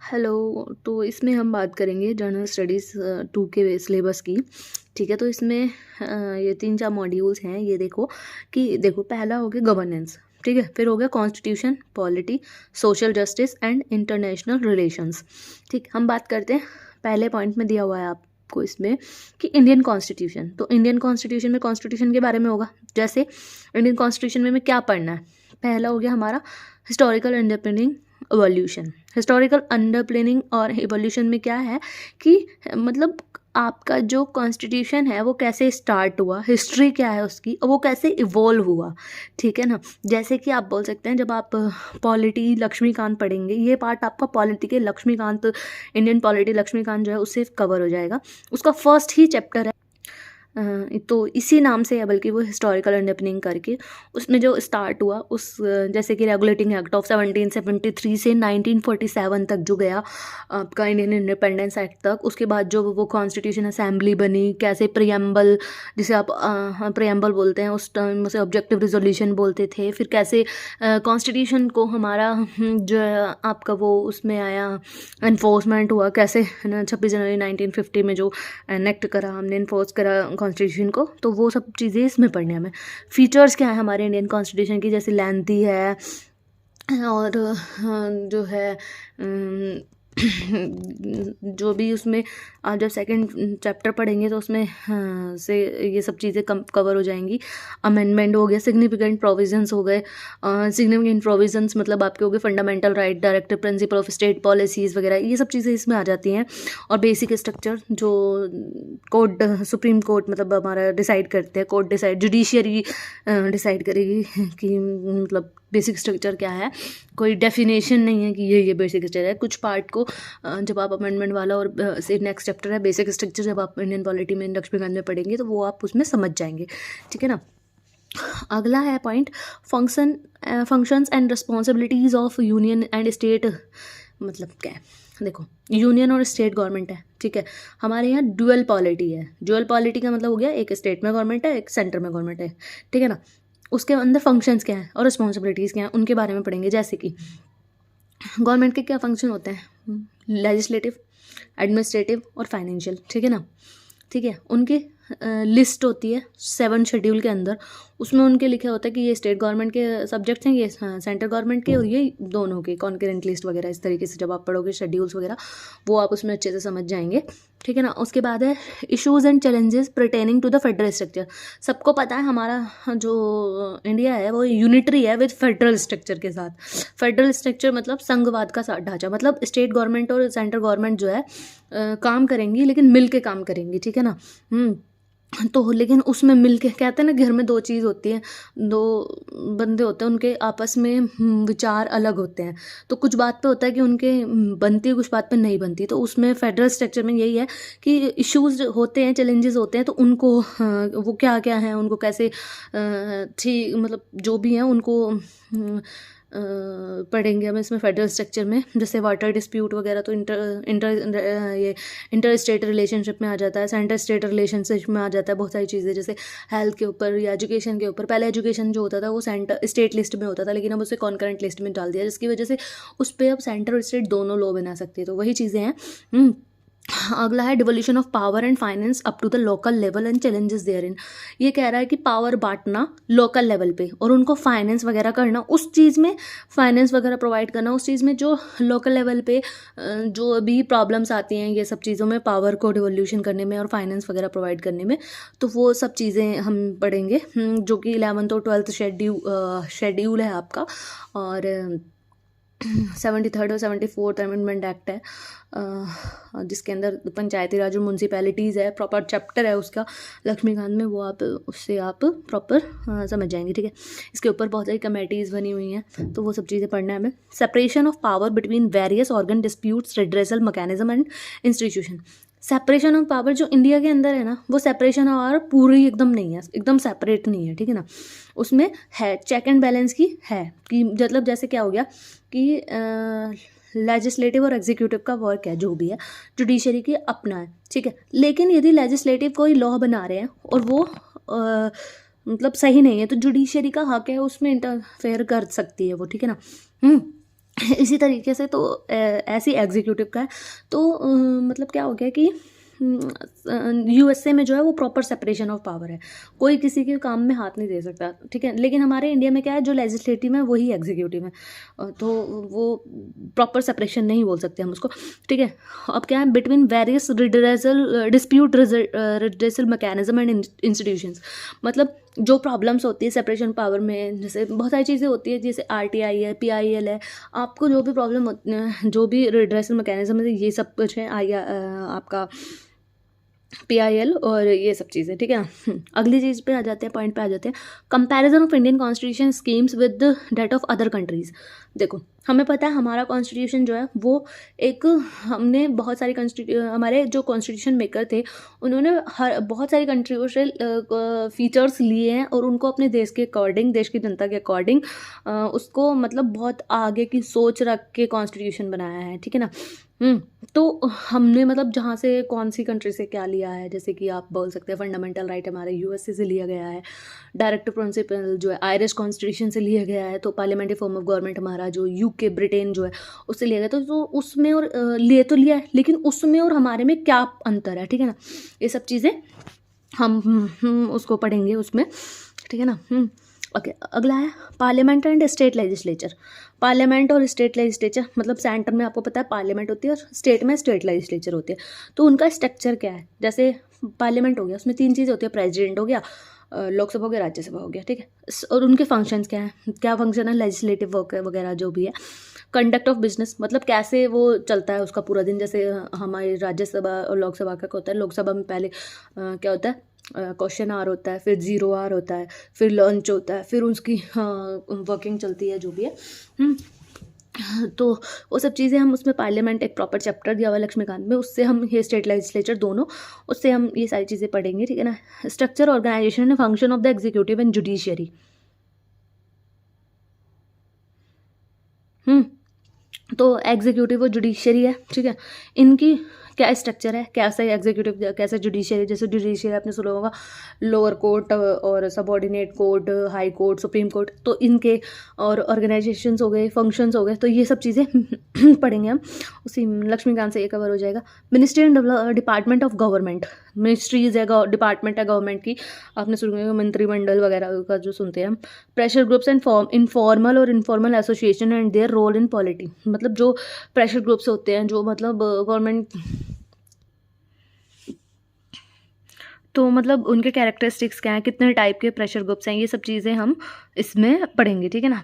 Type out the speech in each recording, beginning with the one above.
Hello. तो इसमें हम बात करेंगे जनरल स्टडीज़ 2 के सिलेबस की। ठीक है, तो इसमें ये 3-4 मॉड्यूल्स हैं। ये देखो कि देखो, पहला हो गया गवर्नेंस। ठीक है, फिर हो गया constitution, polity, social justice and international relations. ठीक, हम बात करते हैं। पहले पॉइंट में दिया हुआ है आपको इसमें कि इंडियन कॉन्स्टिट्यूशन। तो इंडियन कॉन्स्टिट्यूशन में कॉन्स्टिट्यूशन के बारे में होगा। जैसे इंडियन कॉन्स्टिट्यूशन में क्या पढ़ना है? पहला हो गया हमारा हिस्टोरिकल अंडरपिनिंग, एवोल्यूशन। हिस्टोरिकल अंडरप्लेनिंग और एवोल्यूशन में क्या है कि मतलब आपका जो कॉन्स्टिट्यूशन है वो कैसे स्टार्ट हुआ, हिस्ट्री क्या है उसकी, और वो कैसे इवॉल्व हुआ। ठीक है ना। जैसे कि आप बोल सकते हैं, जब आप पॉलिटी लक्ष्मीकांत पढ़ेंगे, ये पार्ट आपका पॉलिटी के लक्ष्मीकांत, इंडियन पॉलिटी लक्ष्मीकांत जो है उससे कवर हो जाएगा। उसका फर्स्ट ही चैप्टर है। तो इसी नाम से है, बल्कि वो हिस्टोरिकल अंडरपिनिंग करके उसमें जो स्टार्ट हुआ उस जैसे कि रेगुलेटिंग एक्ट ऑफ 1773 से 1947 तक जो गया आपका इंडियन इंडिपेंडेंस एक्ट तक। उसके बाद जो वो कॉन्स्टिट्यूशन असेंबली बनी, कैसे प्रियम्बल, जिसे आप प्रियम्बल बोलते हैं, उस टाइम उसे ऑब्जेक्टिव रिजोल्यूशन बोलते थे। फिर कैसे कॉन्स्टिट्यूशन को हमारा जो है आपका वो उसमें आया, इन्फोर्समेंट हुआ कैसे, है ना, 26 जनवरी 1950 में जो एनेक्ट करा हमने, इन्फोर्स करा कॉन्स्टिट्यूशन को। तो वो सब चीज़ें इसमें पढ़ने हमें। फीचर्स क्या है हमारे इंडियन कॉन्स्टिट्यूशन की? जैसे लेंथी है और जो है जो भी उसमें आप जब सेकंड चैप्टर पढ़ेंगे तो उसमें से ये सब चीज़ें कवर हो जाएंगी। अमेंडमेंट हो गया, सिग्निफिकेंट प्रोविजंस हो गए। सिग्निफिकेंट प्रोविजंस मतलब आपके हो गए fundamental right, directive principle of state policies वगैरह, ये सब चीज़ें इसमें आ जाती हैं। और बेसिक स्ट्रक्चर जो कोर्ट, सुप्रीम कोर्ट मतलब हमारा डिसाइड करते हैं, कोर्ट डिसाइड, जुडिशियरी डिसाइड करेगी कि मतलब बेसिक स्ट्रक्चर क्या है। कोई डेफिनेशन नहीं है कि ये बेसिक स्ट्रक्चर है। कुछ पार्ट को जब आप अमेंडमेंट वाला और से नेक्स्ट चैप्टर है बेसिक स्ट्रक्चर, जब आप इंडियन पॉलिटी में लक्ष्मीकांत में पढ़ेंगे तो वो आप उसमें समझ जाएंगे। ठीक है ना। अगला है point functions and responsibilities of union and state. मतलब क्या है? देखो, यूनियन और स्टेट गवर्नमेंट है। ठीक है, हमारे यहाँ ड्यूअल पॉलिटी है। ड्यूअल पॉलिटी का मतलब हो गया एक स्टेट में गवर्नमेंट है, एक सेंटर में गवर्नमेंट है। ठीक है ना। उसके अंदर फंक्शंस क्या हैं और रिस्पॉन्सिबिलिटीज़ क्या हैं, उनके बारे में पढ़ेंगे। जैसे कि गवर्नमेंट के क्या फंक्शन होते हैं? लेजिस्लेटिव, एडमिनिस्ट्रेटिव और फाइनेंशियल। ठीक है ना। ठीक है, उनकी लिस्ट होती है 7 शेड्यूल के अंदर। उसमें उनके लिखा होता है कि ये स्टेट गवर्नमेंट के सब्जेक्ट्स हैं, ये सेंट्रल गवर्नमेंट के, और ये दोनों के कॉन्करेंट लिस्ट वगैरह। इस तरीके से जब आप पढ़ोगे शेड्यूल्स वगैरह, वो आप उसमें अच्छे से समझ जाएंगे। ठीक है ना। उसके बाद है issues and challenges pertaining to the federal structure. सबको पता है हमारा जो इंडिया है वो यूनिटरी है विद फेडरल स्ट्रक्चर के साथ। फेडरल स्ट्रक्चर मतलब संघवाद का ढांचा, मतलब स्टेट गवर्नमेंट और सेंट्रल गवर्नमेंट जो है काम करेंगी, लेकिन मिल के काम करेंगी। ठीक है ना। तो लेकिन उसमें मिल के, कहते हैं ना घर में दो चीज़ होती है, दो बंदे होते हैं, उनके आपस में विचार अलग होते हैं। तो कुछ बात पे होता है कि उनके बनती है, कुछ बात पे नहीं बनती। तो उसमें फेडरल स्ट्रक्चर में यही है कि इश्यूज होते हैं, चैलेंजेस होते हैं, तो उनको वो क्या क्या हैं, उनको कैसे ठीक मतलब जो भी हैं उनको पढ़ेंगे हम इसमें फेडरल स्ट्रक्चर में। जैसे वाटर डिस्प्यूट वगैरह तो ये इंटर स्टेट रिलेशनशिप में आ जाता है, सेंटर स्टेट रिलेशनशिप में आ जाता है। बहुत सारी चीज़ें जैसे हेल्थ के ऊपर या एजुकेशन के ऊपर। पहले एजुकेशन जो होता था वो सेंटर स्टेट लिस्ट में होता था, लेकिन अब उसे कॉन्करेंट लिस्ट में डाल दिया, जिसकी वजह से उस पर अब सेंटर और स्टेट दोनों लॉ बना सकते हैं। तो वही चीज़ें हैं। अगला है devolution of power and finance up to the local level and challenges therein. ये कह रहा है कि पावर बांटना लोकल लेवल पे और उनको फाइनेंस वगैरह करना, उस चीज़ में फाइनेंस वगैरह प्रोवाइड करना, उस चीज़ में जो लोकल लेवल पे जो भी प्रॉब्लम्स आती हैं, ये सब चीज़ों में पावर को डिवोल्यूशन करने में और फाइनेंस वगैरह प्रोवाइड करने में। तो वो सब चीज़ें हम पढ़ेंगे, जो कि 11th और 12th शेड्यूल है आपका। और 73rd और 74th अमेंडमेंट एक्ट है, जिसके अंदर पंचायती राज और म्यूनसिपैलिटीज़ है, प्रॉपर चैप्टर है उसका लक्ष्मीकांत में। वो आप उससे आप प्रॉपर समझ जाएंगे। ठीक है, इसके ऊपर बहुत सारी कमेटीज़ बनी हुई हैं, तो वो सब चीज़ें पढ़ना है हमें। Separation of power between various organ disputes redressal mechanism and institution. Separation of power जो इंडिया के अंदर है ना, वो सेपरेशन ऑफ पावर पूरी एकदम नहीं है, एकदम सेपरेट नहीं है। ठीक है ना। उसमें है चेक एंड बैलेंस की है कि मतलब जैसे क्या हो गया कि लेजिस्लेटिव और एग्जीक्यूटिव का वर्क है जो भी है, जुडिशरी की अपना है। ठीक है, लेकिन यदि लेजिस्लेटिव कोई लॉ बना रहे हैं और वो मतलब सही नहीं है, तो जुडिशरी का हक है उसमें इंटरफेयर कर सकती है वो। ठीक है ना। इसी तरीके से तो ऐसे एग्जीक्यूटिव का है। तो मतलब क्या हो गया कि यूएसए में जो है वो प्रॉपर सेपरेशन ऑफ पावर है, कोई किसी के काम में हाथ नहीं दे सकता, ठीक है। लेकिन हमारे इंडिया में क्या है, जो लेजिस्लेटिव है वही एग्जीक्यूटिव है, तो वो प्रॉपर सेपरेशन नहीं बोल सकते हम उसको, ठीक है। अब क्या है, between various redressal dispute redressal mechanism and institutions, मतलब जो प्रॉब्लम्स होती है सेपरेशन पावर में, जैसे बहुत सारी चीज़ें होती है, जैसे आरटीआई है, पीआईएल है, आपको जो भी प्रॉब्लम जो भी रिड्रेसल मैकेनिज्म है, ये सब कुछ है आपका पीआईएल और ये सब चीज़ें, ठीक है ना। अगली चीज़ पे आ जाते हैं, पॉइंट पे आ जाते हैं, comparison of Indian constitution schemes with that of other countries. देखो, हमें पता है हमारा कॉन्स्टिट्यूशन जो है वो एक, हमने बहुत सारी हमारे जो कॉन्स्टिट्यूशन मेकर थे उन्होंने बहुत सारी कंट्रियों से फीचर्स लिए हैं और उनको अपने देश के अकॉर्डिंग, देश की जनता के अकॉर्डिंग उसको मतलब बहुत आगे की सोच रख के कॉन्स्टिट्यूशन बनाया है, ठीक है ना। तो हमने मतलब जहाँ से कौन सी कंट्री से क्या लिया है, जैसे कि आप बोल सकते हैं फंडामेंटल राइट हमारे यूएसए से लिया गया है, डायरेक्ट प्रिंसिपल जो है आयरिश कॉन्स्टिट्यूशन से लिया गया है, तो पार्लियामेंट्री फॉर्म ऑफ गवर्नमेंट हमारा जो यूके ब्रिटेन जो है उससे लिया गया, तो उसमें और लिए तो लिया है, लेकिन उसमें और हमारे में क्या अंतर है, ठीक है ना। ये सब चीज़ें हम उसको पढ़ेंगे उसमें, ठीक है ना। ओके, अगला है parliament and state legislature. Parliament और स्टेट लेजिस्लेचर, मतलब सेंटर में आपको पता है पार्लियामेंट होती है और स्टेट में स्टेट लेजिस्लेचर होती है, तो उनका स्ट्रक्चर क्या है। जैसे पार्लियामेंट हो गया, उसमें 3 चीज़ें होती है, प्रेसिडेंट हो गया, लोकसभा हो गया, राज्यसभा हो गया, ठीक है। और उनके फंक्शंस क्या हैं, क्या फंक्शन है, लेजिस्लेटिव वर्क वगैरह जो भी है। कंडक्ट ऑफ बिजनेस, मतलब कैसे वो चलता है उसका पूरा दिन, जैसे हमारी राज्यसभा और लोकसभा का होता है। लोकसभा में पहले क्या होता है, क्वेश्चन आवर होता है, फिर 0 आवर होता है, फिर लंच होता है, फिर उसकी वर्किंग चलती है जो भी है। तो वो सब चीज़ें हम उसमें, पार्लियामेंट एक प्रॉपर चैप्टर दिया हुआ लक्ष्मीकांत में, उससे हम ये स्टेट लेजिस्लेचर दोनों, उससे हम ये सारी चीज़ें पढ़ेंगे, ठीक है ना। Structure, organisation and function of the executive and judiciary. तो एग्जीक्यूटिव और जुडिशियरी है, ठीक है। इनकी क्या स्ट्रक्चर है, कैसे एग्जीक्यूटिव, कैसे जुडिशियरी। जैसे जुडिशियरी आपने सुना होगा, लोअर कोर्ट और subordinate court, high court, supreme court, तो इनके और ऑर्गेनाइजेशंस हो गए, फंक्शंस हो गए, तो ये सब चीज़ें पढ़ेंगे हम, उसी लक्ष्मीकांत से ये कवर हो जाएगा। Ministry and department of government, ministries है, डिपार्टमेंट है गवर्नमेंट की, आपने सुना मंत्रिमंडल वगैरह का जो सुनते हैं हम। प्रेशर ग्रुप्स एंड इनफॉर्मल और informal association and their role in polity, मतलब जो प्रेशर ग्रुप्स होते हैं, जो मतलब गवर्नमेंट, तो मतलब उनके कैरेक्टरिस्टिक्स क्या हैं, कितने टाइप के प्रेशर ग्रुप्स हैं, ये सब चीज़ें हम इसमें पढ़ेंगे, ठीक है ना।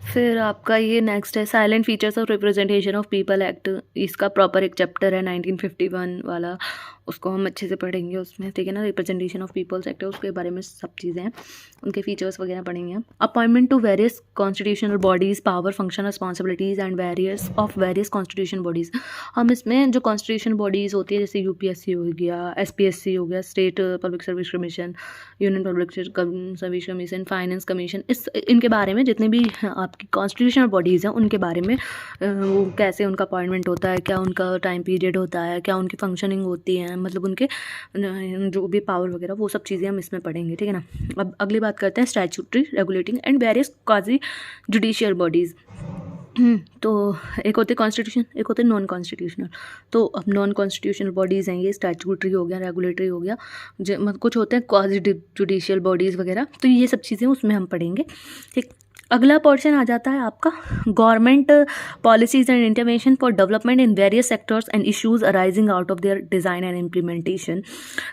फिर आपका ये नेक्स्ट है salient features of representation of people act. इसका प्रॉपर एक चैप्टर है 1951 वाला, उसको हम अच्छे से पढ़ेंगे उसमें, ठीक है ना। रिप्रेजेंटेशन ऑफ पीपल्स एक्ट है, उसके बारे में सब चीज़ें हैं, उनके फीचर्स वगैरह पढ़ेंगे हम। Appointment to various constitutional bodies, power, function, responsibilities and various constitution bodies. हम इसमें जो कॉन्स्टिट्यूशन बॉडीज़ होती है, जैसे यूपीएससी हो गया, एसपीएससी हो गया, state public service commission, union public service commission, finance commission, इनके बारे में जितने भी आपकी कॉन्स्टिट्यूशनल बॉडीज़ हैं उनके बारे में, वो कैसे उनका अपॉइंटमेंट होता है, क्या उनका टाइम पीरियड होता है, क्या उनकी फंक्शनिंग होती है, मतलब उनके जो भी पावर वगैरह, वो सब चीज़ें हम इसमें पढ़ेंगे, ठीक है ना। अब अगली बात करते हैं statutory, regulating and various quasi judicial bodies. तो एक होते कॉन्स्टिट्यूशन, एक होते नॉन कॉन्स्टिट्यूशनल। तो अब नॉन कॉन्स्टिट्यूशनल बॉडीज़ हैं ये, स्टैट्यूटरी हो गया, रेगुलेटरी हो गया, कुछ होते हैं क्वाजी जुडिशियल बॉडीज़ वगैरह, तो ये सब चीज़ें उसमें हम पढ़ेंगे, ठीक। अगला पोर्शन आ जाता है आपका government policies and intervention for development in various sectors and issues arising out of their design and implementation.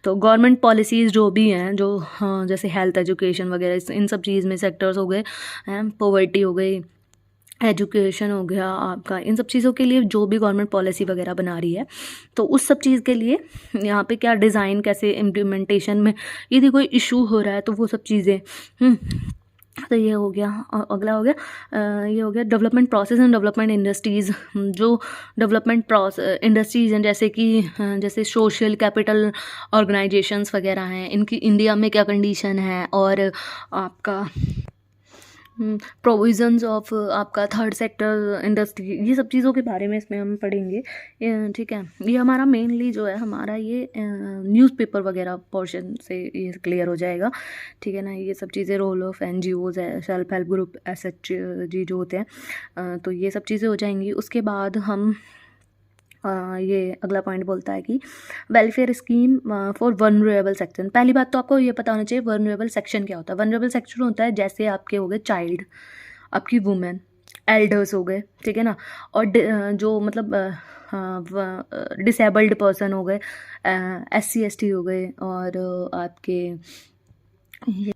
तो गवर्नमेंट पॉलिसीज़ जो भी हैं, जो जैसे हेल्थ, एजुकेशन वगैरह, इन सब चीज़ में सेक्टर्स हो गए, पॉवर्टी हो गई, एजुकेशन हो गया आपका, इन सब चीज़ों के लिए जो भी गवर्नमेंट पॉलिसी वगैरह बना रही है, तो उस सब चीज़ के लिए यहाँ पे क्या डिज़ाइन, कैसे इम्प्लीमेंटेशन में यदि कोई इशू हो रहा है, तो वो सब चीज़ें, तो ये हो गया। अगला हो गया, ये हो गया development process and development industries. जो डेवलपमेंट इंडस्ट्रीज़ हैं, जैसे कि जैसे सोशल कैपिटल ऑर्गेनाइजेशंस वगैरह हैं, इनकी इंडिया में क्या कंडीशन है, और आपका प्रोविजंस ऑफ आपका थर्ड सेक्टर इंडस्ट्री, ये सब चीज़ों के बारे में इसमें हम पढ़ेंगे। ठीक है, ये हमारा मेनली जो है हमारा ये न्यूज़पेपर वगैरह पोर्शन से ये क्लियर हो जाएगा। ठीक है ना, ये सब चीज़ें रोल ऑफ NGOs है, सेल्फ हेल्प ग्रुप, SHG जो होते हैं, तो ये सब चीज़ें हो जाएंगी। उसके बाद हम ये अगला पॉइंट बोलता है कि welfare scheme for vulnerable section. पहली बात तो आपको ये पता होना चाहिए वनरेबल सेक्शन क्या होता है। वनरेबल सेक्शन होता है जैसे आपके हो गए चाइल्ड, आपकी वुमेन, एल्डर्स हो गए, ठीक है ना, और जो मतलब डिसेबल्ड पर्सन हो गए, SC ST हो गए, और आपके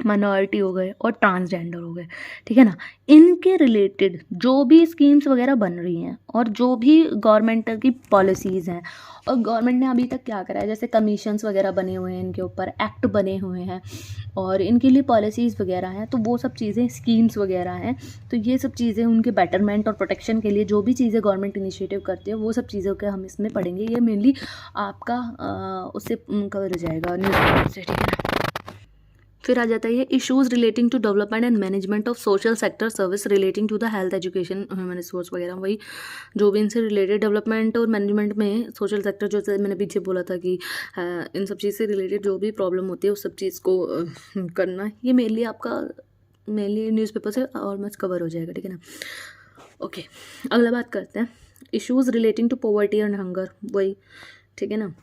माइनॉरिटी हो गए और ट्रांसजेंडर हो गए। ठीक है ना, इनके रिलेटेड जो भी स्कीम्स वगैरह बन रही हैं और जो भी गवर्नमेंट की पॉलिसीज़ हैं, और गवर्नमेंट ने अभी तक क्या करा है, जैसे कमीशंस वगैरह बने हुए हैं, इनके ऊपर एक्ट बने हुए हैं और इनके लिए पॉलिसीज़ वगैरह हैं, तो वो सब चीज़ें स्कीम्स वगैरह हैं। तो ये सब चीज़ें उनके बेटरमेंट और प्रोटेक्शन के लिए जो भी चीज़ें गवर्नमेंट इनिशिएटिव करती है वो सब चीज़ों के हम इसमें पढ़ेंगे। ये मेनली आपका उससे कवर हो जाएगा न्यूज़पेपर से। ठीक है ना, फिर आ जाता है ये issues relating to development and management of social sector service relating to the health, education, human resource वगैरह, वही जो भी इनसे रिलेटेड डेवलपमेंट और मैनेजमेंट में सोशल सेक्टर, जो मैंने पीछे बोला था कि इन सब चीज़ से रिलेटेड जो भी प्रॉब्लम होती है उस सब चीज़ को करना, ये मेनली आपका मेनली न्यूज़पेपर से ऑलमोस्ट कवर हो जाएगा। ठीक है ना, ओके, अगला बात करते हैं issues relating to poverty and hunger, वही। ठीक है ना,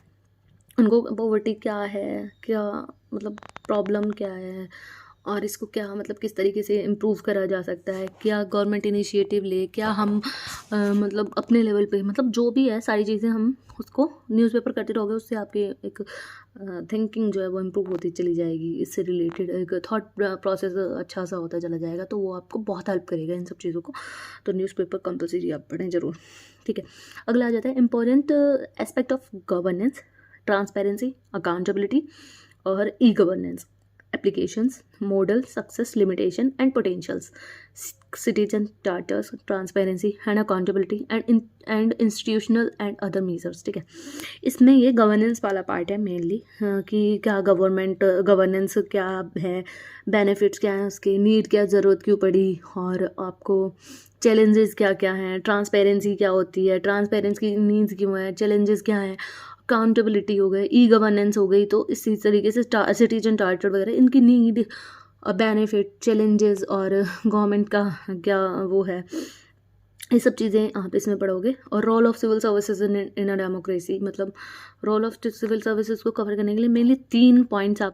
उनको पॉवर्टी क्या है, क्या मतलब प्रॉब्लम क्या है, और इसको क्या मतलब किस तरीके से इम्प्रूव करा जा सकता है, क्या गवर्नमेंट इनिशिएटिव ले, क्या हम मतलब अपने लेवल पे, मतलब जो भी है सारी चीज़ें हम उसको न्यूज़पेपर करते रहोगे, उससे आपकी एक थिंकिंग जो है वो इम्प्रूव होती चली जाएगी, इससे रिलेटेड एक थॉट प्रोसेस अच्छा सा होता चला जाएगा, तो वो आपको बहुत हेल्प करेगा इन सब चीज़ों को। तो न्यूज़पेपर कंपलसरी आप पढ़ें ज़रूर। ठीक है, अगला आ जाता है important aspect of governance, transparency, accountability और E governance, applications, model, success, limitation and potentials, citizen charters, transparency and accountability and institutional and other measures. ठीक है, इसमें ये गवर्नेंस वाला पार्ट है मेनली, कि क्या गवर्नमेंट गवर्नेंस क्या है, बेनिफिट्स क्या हैं उसके, नीड क्या, ज़रूरत क्यों पड़ी, और आपको चैलेंजेस क्या क्या हैं, ट्रांसपेरेंसी क्या होती है, ट्रांसपेरेंसी की नीड्स क्यों है, चैलेंजेस क्या हैं, अकाउंटेबिलिटी हो गई, ई गवर्नेंस हो गई, तो इसी तरीके से सिटीजन चार्टर वगैरह, इनकी नीड, बेनिफिट, चैलेंजेस और गवर्नमेंट का क्या वो है, ये सब चीज़ें आप इसमें पढ़ोगे। और role of civil services in a democracy, मतलब रोल ऑफ सिविल सर्विसेज को कवर करने के लिए मेनली 3 पॉइंट्स आप